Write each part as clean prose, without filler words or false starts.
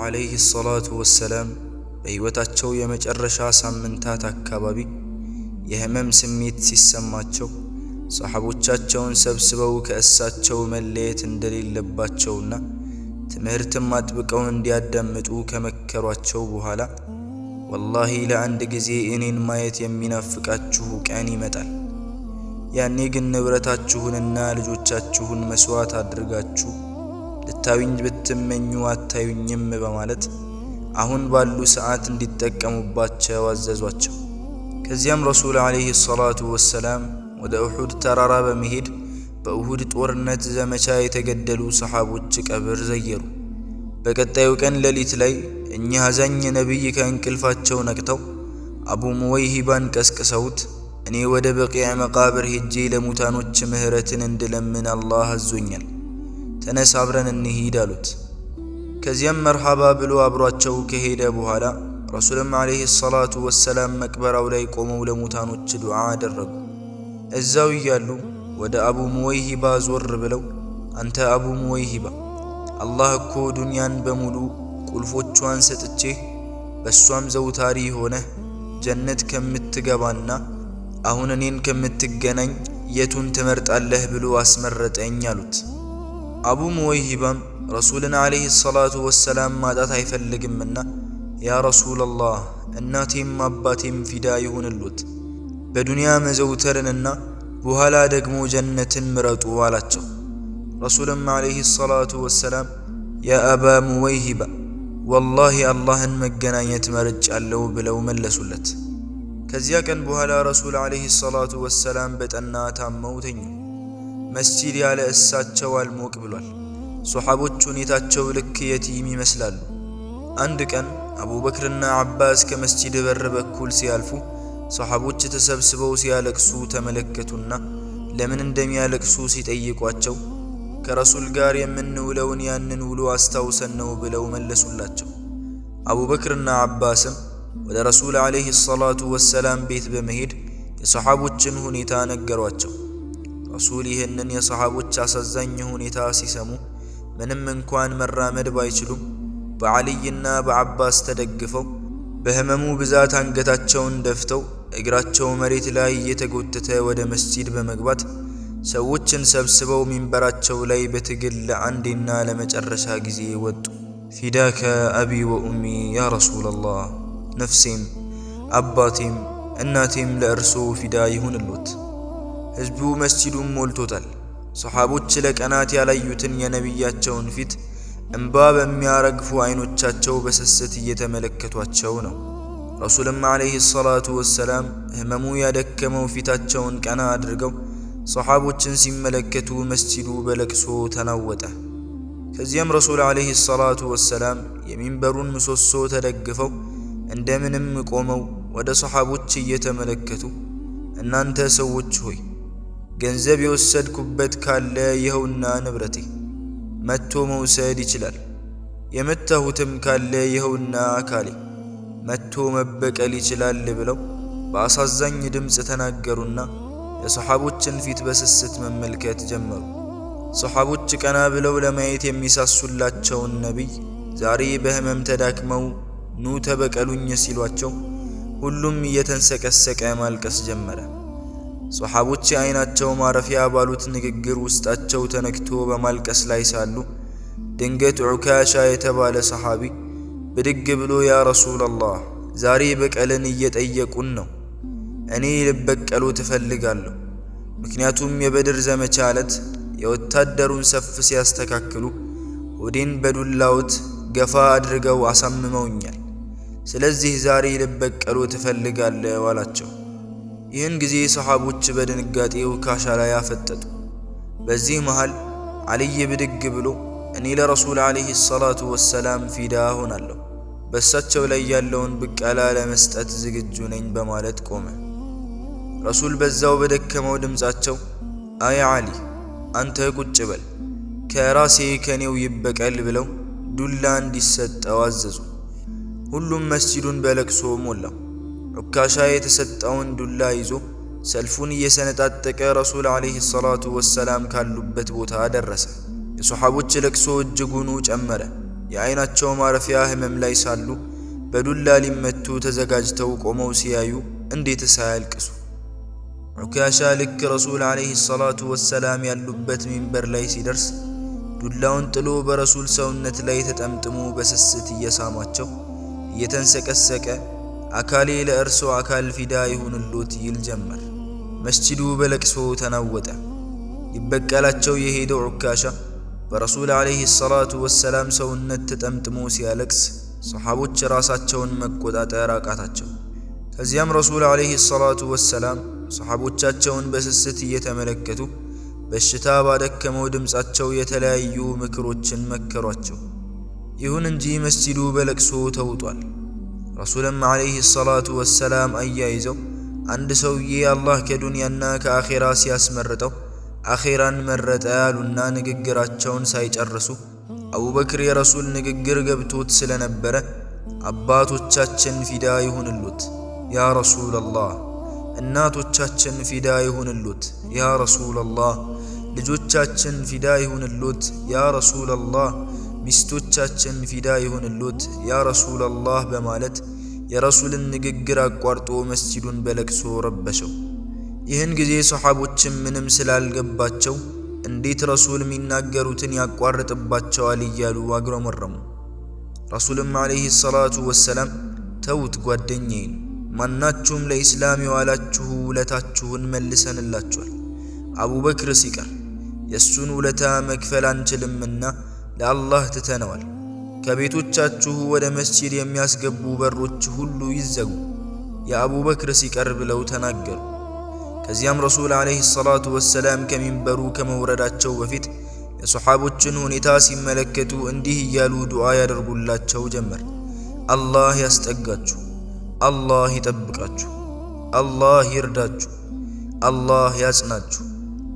ዓለይሂ ሰላቱ ወሰላም በሕይወታቸው የመጨረሻ ሳምንታት አካባቢ የህመም ስሜት ሲሰማቸው ሰሓቦቻቸውን ሰብስበው ከእሳቸው መለየት እንደሌለባቸውና ትምህርትም አጥብቀው እንዲያዳምጡ ከመከሯቸው በኋላ ወላሂ ለአንድ ጊዜ እኔን ማየት የሚናፍቃችሁ ቀን ይመጣል። ያኔ ግን ንብረታችሁንና ልጆቻችሁን መስዋዕት አድርጋችሁ ልታዩኝ ብትመኙ አታዩኝም በማለት አሁን ባሉ ሰዓት እንዲጠቀሙባቸው አዘዟቸው። ከዚያም ረሱል ዓለይሂ ሰላቱ ወሰላም ወደ ኡሑድ ተራራ በመሄድ በኡሑድ ጦርነት ዘመቻ የተገደሉ ሰሓቦች ቀብር ዘየሩ። በቀጣዩ ቀን ሌሊት ላይ እኚህ አዛኝ ነቢይ ከእንቅልፋቸው ነቅተው አቡ ሙወይሂባን ቀስቅሰውት እኔ ወደ በቂዕ መቃብር ሄጄ ለሙታኖች ምህረትን እንድለምን አላህ አዞኛል፣ ተነስ አብረን እንሂድ አሉት። ከዚያም መርሐባ ብሎ አብሯቸው ከሄደ በኋላ ረሱልም ዓለይሂ ሰላቱ ወሰላም መቅበራው ላይ ቆመው ለሙታኖች ዱዓ አደረጉ። እዛው እያሉ ወደ አቡ ሙወይሂባ ዞር ብለው አንተ አቡ ሙወይሂባ፣ አላህ እኮ ዱንያን በሙሉ ቁልፎቿን ሰጥቼህ በሷም ዘውታሪ ሆነህ ጀነት ከምትገባና አሁን እኔን ከምትገናኝ የቱን ትመርጣለህ ብሎ አስመረጠኝ አሉት። አቡ ሙወይሂባም ረሱልን ዓለይሂ ሰላቱ ወሰላም ማጣት አይፈልግምና ያ ረሱለላህ እናቴም አባቴም ፊዳ ይሁንሉት፣ በዱንያ መዘውተርንና በኋላ ደግሞ ጀነትን ምረጡ አላቸው። ረሱልም ዓለይሂ ሰላቱ ወሰላም ያ አባ ሙወይሂባ ወላሂ አላህን መገናኘት መርጫለሁ ብለው መለሱለት። ከዚያ ቀን በኋላ ረሱል ዓለይሂ ሰላቱ ወሰላም በጠና ታመው ተኙ። መስጂድ ያለ እሳቸው አልሞቅ ብሏል። ሶሓቦች ሁኔታቸው ልክ የቲም ይመስላሉ። አንድ ቀን አቡበክርና ዓባስ ከመስጂድ በር በኩል ሲያልፉ ሰሓቦች ተሰብስበው ሲያለቅሱ ተመለከቱና ለምን እንደሚያለቅሱ ሲጠይቋቸው ከረሱል ጋር የምንውለውን ያንን ውሎ አስታውሰን ነው ብለው መለሱላቸው። አቡበክርና ዓባስም ወደ ረሱል ዓለይሂ ሰላቱ ወሰላም ቤት በመሄድ የሰሓቦችን ሁኔታ ነገሯቸው። ረሱል ይህንን የሰሓቦች አሳዛኝ ሁኔታ ሲሰሙ ምንም እንኳን መራመድ ባይችሉም በዓልይና በዓባስ ተደግፈው በህመሙ ብዛት አንገታቸውን ደፍተው እግራቸው መሬት ላይ እየተጎተተ ወደ መስጂድ በመግባት ሰዎችን ሰብስበው ሚንበራቸው ላይ በትግል ለአንዴና ለመጨረሻ ጊዜ ወጡ። ፊዳከ አቢ ወኡሚ ያ ረሱለላህ፣ ነፍሴም አባቴም እናቴም ለእርሶ ፊዳ ይሁንሎት። ህዝቡ መስጂዱን ሞልቶታል። ሰሓቦች ለቀናት ያላዩትን የነቢያቸውን ፊት እንባ በሚያረግፉ አይኖቻቸው በስስት እየተመለከቷቸው ነው። ረሱልም ዓለይሂ ሰላቱ ወሰላም ህመሙ ያደከመው ፊታቸውን ቀና አድርገው ሰሓቦችን ሲመለከቱ መስጂዱ በለቅሶ ተናወጠ። ከዚያም ረሱል ዓለይሂ ሰላቱ ወሰላም የሚንበሩን ምሰሶ ተደግፈው እንደምንም ቆመው ወደ ሰሓቦች እየተመለከቱ እናንተ ሰዎች ሆይ ገንዘብ የወሰድኩበት ካለ ይኸውና ንብረቴ መጥቶ መውሰድ ይችላል፣ የመታሁትም ካለ ይኸውና አካሌ መጥቶ መበቀል ይችላል ብለው በአሳዛኝ ድምፅ ተናገሩና የሰሓቦችን ፊት በስስት መመልከት ጀመሩ። ሰሓቦች ቀና ብለው ለማየት የሚሳሱላቸውን ነቢይ ዛሬ በህመም ተዳክመው ኑ ተበቀሉኝ ሲሏቸው ሁሉም እየተንሰቀሰቀ ማልቀስ ጀመረ። ሰሓቦች አይናቸው ማረፊያ ባሉት ንግግር ውስጣቸው ተነክቶ በማልቀስ ላይ ሳሉ ድንገት ዑካሻ የተባለ ሰሓቢ ብድግ ብሎ ያ ረሱለላህ ዛሬ በቀልን እየጠየቁን ነው፣ እኔ ልበቀሉ ትፈልጋለሁ። ምክንያቱም የበድር ዘመቻ ዕለት የወታደሩን ሰፍ ሲያስተካክሉ ሆዴን በዱላውት ገፋ አድርገው አሳምመውኛል። ስለዚህ ዛሬ ልበቀሉ ትፈልጋለሁ አላቸው። ይህን ጊዜ ሰሓቦች በድንጋጤ ዑካሻ ላይ አፈጠጡ። በዚህ መሃል ዓልይ ብድግ ብሎ እኔ ለረሱል ዓለይሂ ሰላቱ ወሰላም ፊዳ ሆናለሁ፣ በእሳቸው ላይ ያለውን ብቀላ ለመስጠት ዝግጁ ነኝ በማለት ቆመ። ረሱል በዛው በደከመው ድምፃቸው አይ ዓሊ አንተ ቁጭ በል፣ ከራሴ ከኔው ይበቀል ብለው ዱላ እንዲሰጠው አዘዙ። ሁሉም መስጂዱን በለቅሶ ሞላው። ዑካሻ የተሰጠውን ዱላ ይዞ ሰልፉን እየሰነጣጠቀ ረሱል ዓለይሂ ሰላቱ ወሰላም ካሉበት ቦታ ደረሰ። የሰሓቦች ለቅሶ እጅጉኑ ጨመረ። የዓይናቸው ማረፊያ ህመም ላይ ሳሉ በዱላ ሊመቱ ተዘጋጅተው ቆመው ሲያዩ እንዴትስ አያልቅሱ? ዑካሻ ልክ ረሱል ዓለይሂ ሰላቱ ወሰላም ያሉበት ሚንበር ላይ ሲደርስ ዱላውን ጥሎ በረሱል ሰውነት ላይ ተጠምጥሞ በስስት እየሳማቸው እየተንሰቀሰቀ አካሌ ለእርሶ አካል ፊዳ ይሁንሎት ይል ጀመር። መስጂዱ በለቅሶ ተናወጠ። ይበቀላቸው የሄደው ዑካሻ በረሱል ዓለይሂ ሰላቱ ወሰላም ሰውነት ተጠምጥሞ ሲያለቅስ ሰሓቦች ራሳቸውን መቆጣጠር አቃታቸው። ከዚያም ረሱል ዓለይሂ ሰላቱ ወሰላም ሰሓቦቻቸውን በስስት እየተመለከቱ በሽታ ባደከመው ድምፃቸው የተለያዩ ምክሮችን መከሯቸው። ይሁን እንጂ መስጂዱ በለቅሶ ተውጧል። ረሱልም ዓለይሂ ሰላቱ ወሰላም አያይዘው አንድ ሰውዬ አላህ ከዱንያና ከአኼራ ሲያስመርጠው አኼራን መረጠ ያሉና ንግግራቸውን ሳይጨርሱ አቡበክር የረሱል ንግግር ገብቶት ስለነበረ አባቶቻችን ፊዳ ይሁንሉት ያ ረሱለላህ፣ እናቶቻችን ፊዳ ይሁንሉት ያ ረሱለላህ፣ ልጆቻችን ፊዳ ይሁንሉት ያ ረሱለላህ፣ ሚስቶቻችን ፊዳ ይሁንሉት ያ ረሱለላህ በማለት የረሱልን ንግግር አቋርጦ መስጂዱን በለቅሶ ረበሸው። ይህን ጊዜ ሰሓቦችም ምንም ስላልገባቸው እንዴት ረሱል የሚናገሩትን ያቋርጥባቸዋል እያሉ አግረመረሙ። ረሱልም ዓለይሂ ሰላቱ ወሰላም ተውት ጓደኛዬን፣ ማናችሁም ለኢስላም የዋላችሁ ውለታችሁን መልሰንላችኋል። አቡበክር ሲቀር የእሱን ውለታ መክፈል አንችልምና ለአላህ ትተነዋል። ከቤቶቻችሁ ወደ መስጂድ የሚያስገቡ በሮች ሁሉ ይዘጉ፣ የአቡበክር ሲቀር ብለው ተናገሩ። ከዚያም ረሱል ዓለይሂ ሰላቱ ወሰላም ከሚንበሩ ከመውረዳቸው በፊት የሰሓቦችን ሁኔታ ሲመለከቱ እንዲህ እያሉ ዱዓ ያደርጉላቸው ጀመር። አላህ ያስጠጋችሁ፣ አላህ ይጠብቃችሁ፣ አላህ ይርዳችሁ፣ አላህ ያጽናችሁ፣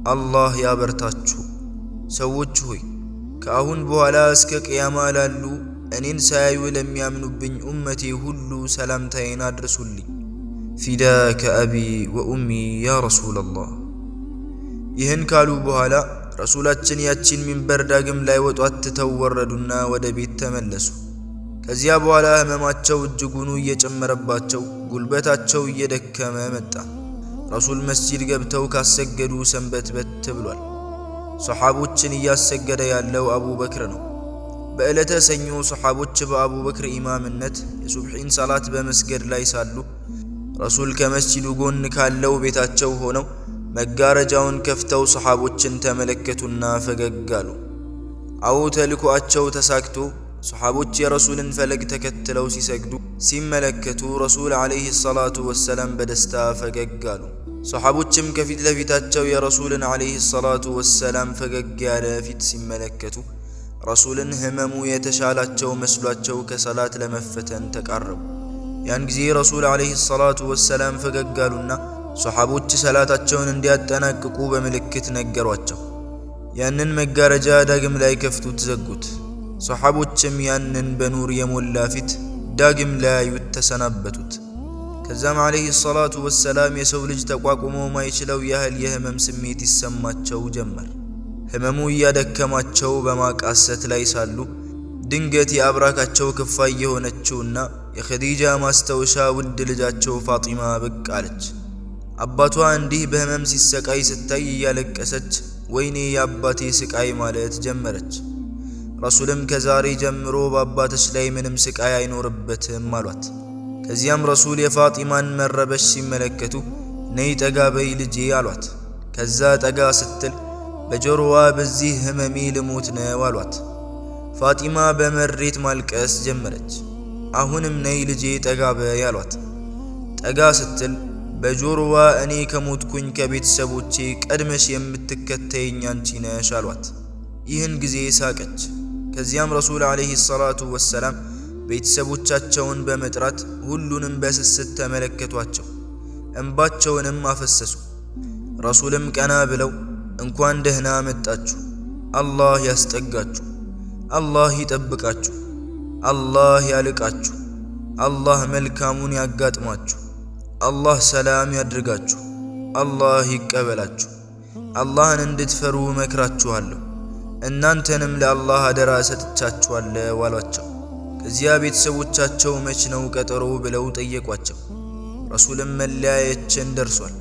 አላህ ያበርታችሁ። ሰዎች ሆይ ከአሁን በኋላ እስከ ቅያማ ላሉ እኔን ሳያዩ ለሚያምኑብኝ ኡመቴ ሁሉ ሰላምታዬን አድርሱልኝ። ፊዳከ አቢ ወኡሚ ያ ረሱለላህ። ይህን ካሉ በኋላ ረሱላችን ያቺን ሚንበር ዳግም ላይ ወጧት ትተው ወረዱና ወደ ቤት ተመለሱ። ከዚያ በኋላ ህመማቸው እጅጉኑ እየጨመረባቸው ጉልበታቸው እየደከመ መጣ። ረሱል መስጂድ ገብተው ካሰገዱ ሰንበትበት ብሏል። ሰሓቦችን እያሰገደ ያለው አቡበክር ነው። በዕለተ ሰኞ ሰሓቦች በአቡበክር ኢማምነት የሱብሒን ሰላት በመስገድ ላይ ሳሉ ረሱል ከመስጂዱ ጎን ካለው ቤታቸው ሆነው መጋረጃውን ከፍተው ሰሓቦችን ተመለከቱና ፈገግ አሉ። አዎ ተልኮአቸው ተሳክቶ ሰሓቦች የረሱልን ፈለግ ተከትለው ሲሰግዱ ሲመለከቱ ረሱል ዓለይሂ ሰላቱ ወሰላም በደስታ ፈገግ አሉ። ሰሓቦችም ከፊት ለፊታቸው የረሱልን ዓለይሂ ሰላቱ ወሰላም ፈገግ ያለ ፊት ሲመለከቱ ረሱልን ህመሙ የተሻላቸው መስሏቸው ከሰላት ለመፈተን ተቃረቡ። ያን ጊዜ ረሱል ዓለይሂ ሰላቱ ወሰላም ፈገግ አሉና ሰሓቦች ሰላታቸውን እንዲያጠናቅቁ በምልክት ነገሯቸው። ያንን መጋረጃ ዳግም ላይ ከፍቱት ዘጉት። ሰሓቦችም ያንን በኑር የሞላ ፊት ዳግም ላያዩት ተሰናበቱት። ከዛም ዓለይሂ ሰላቱ ወሰላም የሰው ልጅ ተቋቁሞ ማይችለው ያህል የህመም ስሜት ይሰማቸው ጀመር። ህመሙ እያደከማቸው በማቃሰት ላይ ሳሉ ድንገት የአብራካቸው ክፋይ የሆነችውና የኸዲጃ ማስታወሻ ውድ ልጃቸው ፋጢማ ብቅ አለች። አባቷ እንዲህ በህመም ሲሰቃይ ስታይ እያለቀሰች ወይኔ የአባቴ ስቃይ ማለት ጀመረች። ረሱልም ከዛሬ ጀምሮ በአባትሽ ላይ ምንም ስቃይ አይኖርበትም አሏት። ከዚያም ረሱል የፋጢማን መረበሽ ሲመለከቱ ነይ ጠጋ በይ ልጄ አሏት። ከዛ ጠጋ ስትል በጆሮዋ በዚህ ህመሜ ልሞት ነው አሏት። ፋጢማ በመሬት ማልቀስ ጀመረች። አሁንም ነይ ልጄ ጠጋ በይ አሏት። ጠጋ ስትል በጆሮዋ እኔ ከሞትኩኝ ከቤተሰቦቼ ቀድመሽ የምትከተይኝ አንቺ ነሽ አሏት። ይህን ጊዜ ሳቀች። ከዚያም ረሱል ዓለይሂ ሰላቱ ወሰላም ቤተሰቦቻቸውን በመጥራት ሁሉንም በስስት ተመለከቷቸው፣ እንባቸውንም አፈሰሱ። ረሱልም ቀና ብለው እንኳን ደህና መጣችሁ፣ አላህ ያስጠጋችሁ፣ አላህ ይጠብቃችሁ፣ አላህ ያልቃችሁ፣ አላህ መልካሙን ያጋጥማችሁ፣ አላህ ሰላም ያድርጋችሁ፣ አላህ ይቀበላችሁ፣ አላህን እንድትፈሩ መክራችኋለሁ፣ እናንተንም ለአላህ አደራ ሰጥቻችኋለሁ አሏቸው። ከዚያ ቤተሰቦቻቸው መች ነው ቀጠሮ ብለው ጠየቋቸው። ረሱልም መለያየችን ደርሷል፣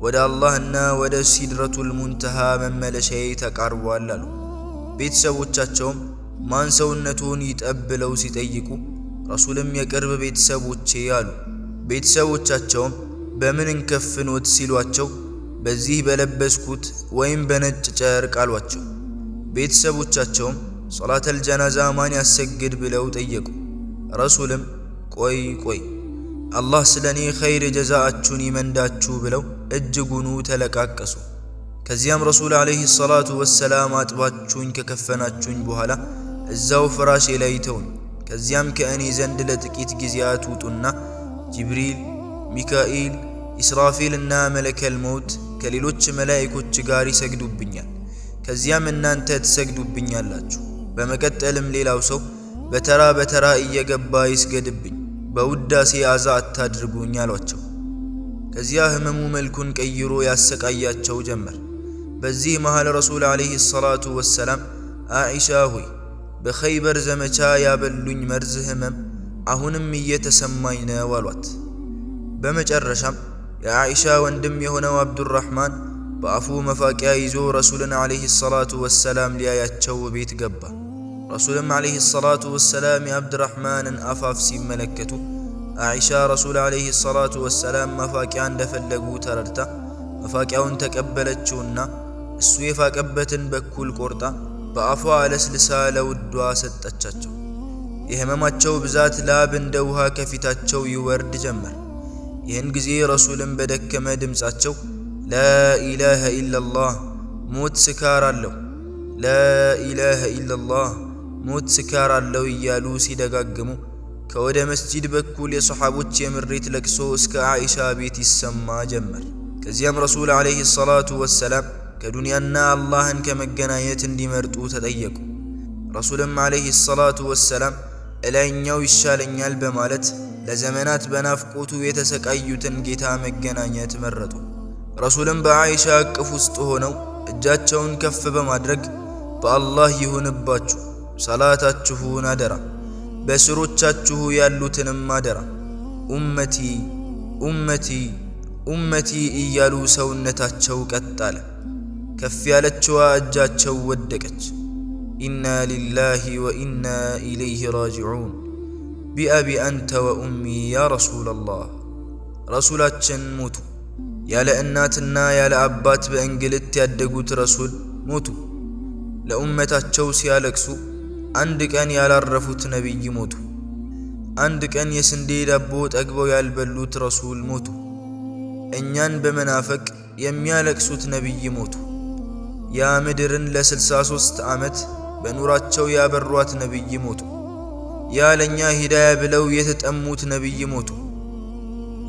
ወደ አላህና ወደ ሲድረቱል ሙንተሃ መመለሻዬ ተቃርቧል አሉ። ቤተሰቦቻቸውም ማን ሰውነቱን ይጠብ ብለው ሲጠይቁ ረሱልም የቅርብ ቤተሰቦቼ አሉ። ቤተሰቦቻቸውም በምን እንከፍኖት ሲሏቸው በዚህ በለበስኩት ወይም በነጭ ጨርቅ አሏቸው። ቤተሰቦቻቸውም ሶላተል ጀናዛ ማን ያሰግድ ብለው ጠየቁ። ረሱልም ቆይ አላህ ስለኔ ኸይር ጀዛአችሁን ይመንዳችሁ ብለው እጅጉኑ ተለቃቀሱ። ከዚያም ረሱል ዓለይሂ ሰላቱ ወሰላም አጥባችሁኝ ከከፈናችሁኝ በኋላ እዛው ፍራሼ ላይ ተውኝ። ከዚያም ከእኔ ዘንድ ለጥቂት ጊዜያት ውጡና ጅብሪል፣ ሚካኤል፣ ኢስራፊል እና መለከል መውት ከሌሎች መላእክቶች ጋር ይሰግዱብኛል። ከዚያም እናንተ ትሰግዱብኛላችሁ። በመቀጠልም ሌላው ሰው በተራ በተራ እየገባ ይስገድብኝ፣ በውዳሴ አዛ አታድርጉኝ አሏቸው። ከዚያ ህመሙ መልኩን ቀይሮ ያሰቃያቸው ጀመር። በዚህ መሃል ረሱል ዓለይሂ ሰላቱ ወሰላም አኢሻ ሆይ በኸይበር ዘመቻ ያበሉኝ መርዝ ህመም አሁንም እየተሰማኝ ነው አሏት። በመጨረሻም የአኢሻ ወንድም የሆነው አብዱራህማን በአፉ መፋቂያ ይዞ ረሱልን ዓለይሂ ሰላቱ ወሰላም ሊያያቸው ቤት ገባ። ረሱልም ዓለይሂ ሰላቱ ወሰላም የአብዱራህማንን አፋፍ ሲመለከቱ አኢሻ ረሱል ዓለይሂ ሰላቱ ወሰላም መፋቂያ እንደፈለጉ ተረድታ መፋቂያውን ተቀበለችውና እሱ የፋቀበትን በኩል ቆርጣ በአፏ አለስልሳ ለውዷ ሰጠቻቸው። የህመማቸው ብዛት ላብ እንደ ውሃ ከፊታቸው ይወርድ ጀመር። ይህን ጊዜ ረሱልም በደከመ ድምፃቸው ላኢላሃ ኢላላህ ሞት ስካር አለው፣ ላኢላሃ ኢላላህ ሞት ስካር አለው እያሉ ሲደጋግሙ ከወደ መስጂድ በኩል የሰሓቦች የምሬት ለቅሶ እስከ አኢሻ ቤት ይሰማ ጀመር። ከዚያም ረሱል ዓለይሂ ሰላቱ ወሰላም ከዱንያና አላህን ከመገናኘት እንዲመርጡ ተጠየቁ። ረሱልም ዓለይሂ ሰላቱ ወሰላም እላይኛው ይሻለኛል በማለት ለዘመናት በናፍቆቱ የተሰቃዩትን ጌታ መገናኘት መረጡ። ረሱልም በአኢሻ እቅፍ ውስጥ ሆነው እጃቸውን ከፍ በማድረግ በአላህ ይሁንባችሁ፣ ሰላታችሁን አደራ፣ በስሮቻችሁ ያሉትንም አደራ፣ ኡመቲ ኡመቲ ኡመቲ እያሉ ሰውነታቸው ቀጥ አለ። ከፍ ያለችዋ እጃቸው ወደቀች። ኢና ሊላሂ ወኢና ኢለይሂ ራጂዑን ቢአቢ አንተ ወኡሚ ያ ረሱለላህ። ረሱላችን ሞቱ። ያለ እናትና ያለ አባት በእንግልት ያደጉት ረሱል ሞቱ። ለኡመታቸው ሲያለቅሱ አንድ ቀን ያላረፉት ነቢይ ሞቱ። አንድ ቀን የስንዴ ዳቦ ጠግበው ያልበሉት ረሱል ሞቱ። እኛን በመናፈቅ የሚያለቅሱት ነቢይ ሞቱ። ያ ምድርን ለ63 ዓመት በኑራቸው ያበሯት ነቢይ ሞቱ። ያ ለኛ ሂዳያ ብለው የተጠሙት ነቢይ ሞቱ።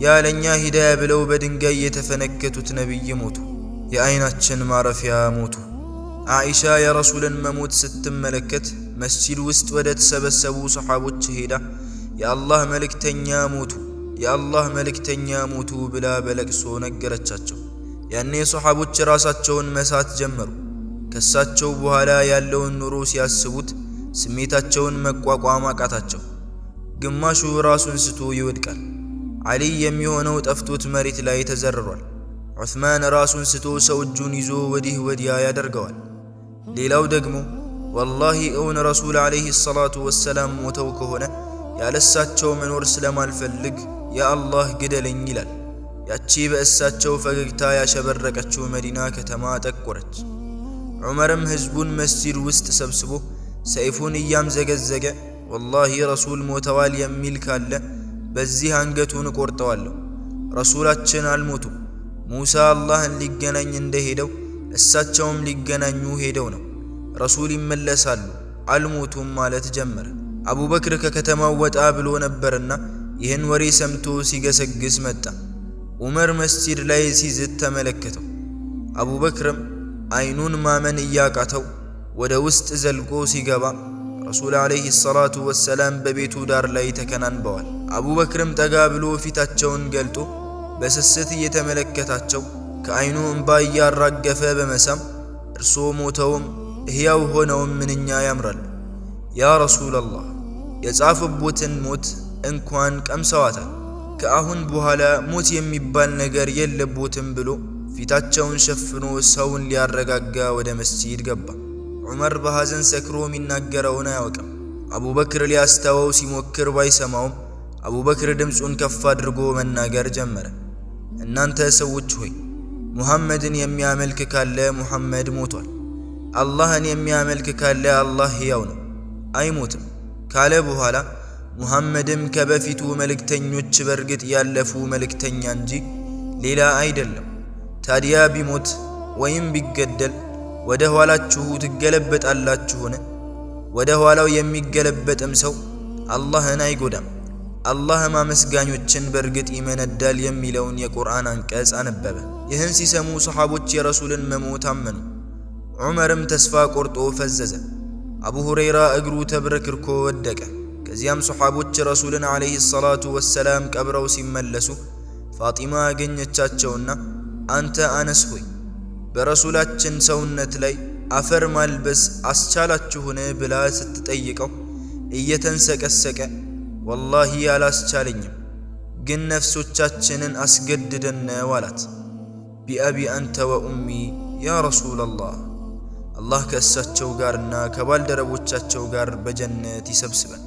ያ ለኛ ሂዳያ ብለው በድንጋይ የተፈነከቱት ነቢይ ሞቱ። የአይናችን ማረፊያ ሞቱ። አኢሻ የረሱልን መሞት ስትመለከት መስጂድ ውስጥ ወደ ተሰበሰቡ ሰሓቦች ሄዳ የአላህ መልእክተኛ ሞቱ፣ የአላህ መልእክተኛ ሞቱ ብላ በለቅሶ ነገረቻቸው። ያኔ ሰሓቦች ራሳቸውን መሳት ጀመሩ። ከሳቸው በኋላ ያለውን ኑሮ ሲያስቡት ስሜታቸውን መቋቋም አቃታቸው። ግማሹ ራሱን ስቶ ይወድቃል። ዓሊ የሚሆነው ጠፍቶት መሬት ላይ ተዘርሯል። ዑስማን ራሱን ስቶ ሰው እጁን ይዞ ወዲህ ወዲያ ያደርገዋል። ሌላው ደግሞ ወላሂ እውን ረሱል ዓለይሂ ሰላቱ ወሰላም ሞተው ከሆነ ያለሳቸው መኖር ስለማልፈልግ ያአላህ ግደለኝ ይላል። ያቺ በእሳቸው ፈገግታ ያሸበረቀችው መዲና ከተማ ጠቆረች። ዑመርም ህዝቡን መስጂድ ውስጥ ሰብስቦ ሰይፉን እያምዘገዘገ ወላሂ ረሱል ሞተዋል የሚል ካለ በዚህ አንገቱን ቆርጠዋለሁ። ረሱላችን አልሞቱም። ሙሳ አላህን ሊገናኝ እንደሄደው እሳቸውም ሊገናኙ ሄደው ነው። ረሱል ይመለሳሉ፣ አልሞቱም ማለት ጀመረ። አቡበክር ከከተማው ወጣ ብሎ ነበርና ይህን ወሬ ሰምቶ ሲገሰግስ መጣ። ዑመር መስጂድ ላይ ሲዝት ተመለከተው። አቡበክርም አይኑን ማመን እያቃተው ወደ ውስጥ ዘልቆ ሲገባ ረሱል ዓለይሂ ሰላቱ ወሰላም በቤቱ ዳር ላይ ተከናንበዋል። አቡበክርም ጠጋ ብሎ ፊታቸውን ገልጦ በስስት እየተመለከታቸው ከአይኑ እንባ እያራገፈ በመሳም እርሶ ሞተውም ሕያው ሆነውም ምንኛ ያምራሉ። ያ ረሱለላህ የጻፉበትን ሞት እንኳን ቀምሰዋታል። ከአሁን በኋላ ሞት የሚባል ነገር የለቦትም ብሎ ፊታቸውን ሸፍኖ ሰውን ሊያረጋጋ ወደ መስጂድ ገባ። ዑመር በሐዘን ሰክሮ የሚናገረውን አያውቅም። አቡበክር ሊያስተወው ሲሞክር ባይሰማውም አቡበክር ድምፁን ከፍ አድርጎ መናገር ጀመረ። እናንተ ሰዎች ሆይ ሙሐመድን የሚያመልክ ካለ ሙሐመድ ሞቷል። አላህን የሚያመልክ ካለ አላህ ሕያው ነው፣ አይሞትም ካለ በኋላ ሙሐመድም ከበፊቱ መልእክተኞች በርግጥ ያለፉ መልእክተኛ እንጂ ሌላ አይደለም። ታዲያ ቢሞት ወይም ቢገደል ወደ ኋላችሁ ትገለበጣላችሁን? ወደ ኋላው የሚገለበጥም ሰው አላህን አይጎዳም። አላህ ማመስጋኞችን በርግጥ ይመነዳል የሚለውን የቁርአን አንቀጽ አነበበ። ይህን ሲሰሙ ሰሓቦች የረሱልን መሞት አመኑ። ዑመርም ተስፋ ቆርጦ ፈዘዘ። አቡ ሁረይራ እግሩ ተብረክርኮ ወደቀ። ከዚያም ሰሓቦች ረሱልን ዓለይሂ ሰላቱ ወሰላም ቀብረው ሲመለሱ ፋጢማ አገኘቻቸውና አንተ አነስ ሆይ በረሱላችን ሰውነት ላይ አፈር ማልበስ አስቻላችሁን ብላ ስትጠይቀው እየተንሰቀሰቀ ወላሂ አላስቻለኝም፣ ግን ነፍሶቻችንን አስገድደን ነው አላት። ቢአቢ አንተ ወኡሚ ያ ረሱለላህ። አላህ ከእሳቸው ጋርና ከባልደረቦቻቸው ጋር በጀነት ይሰብስበን።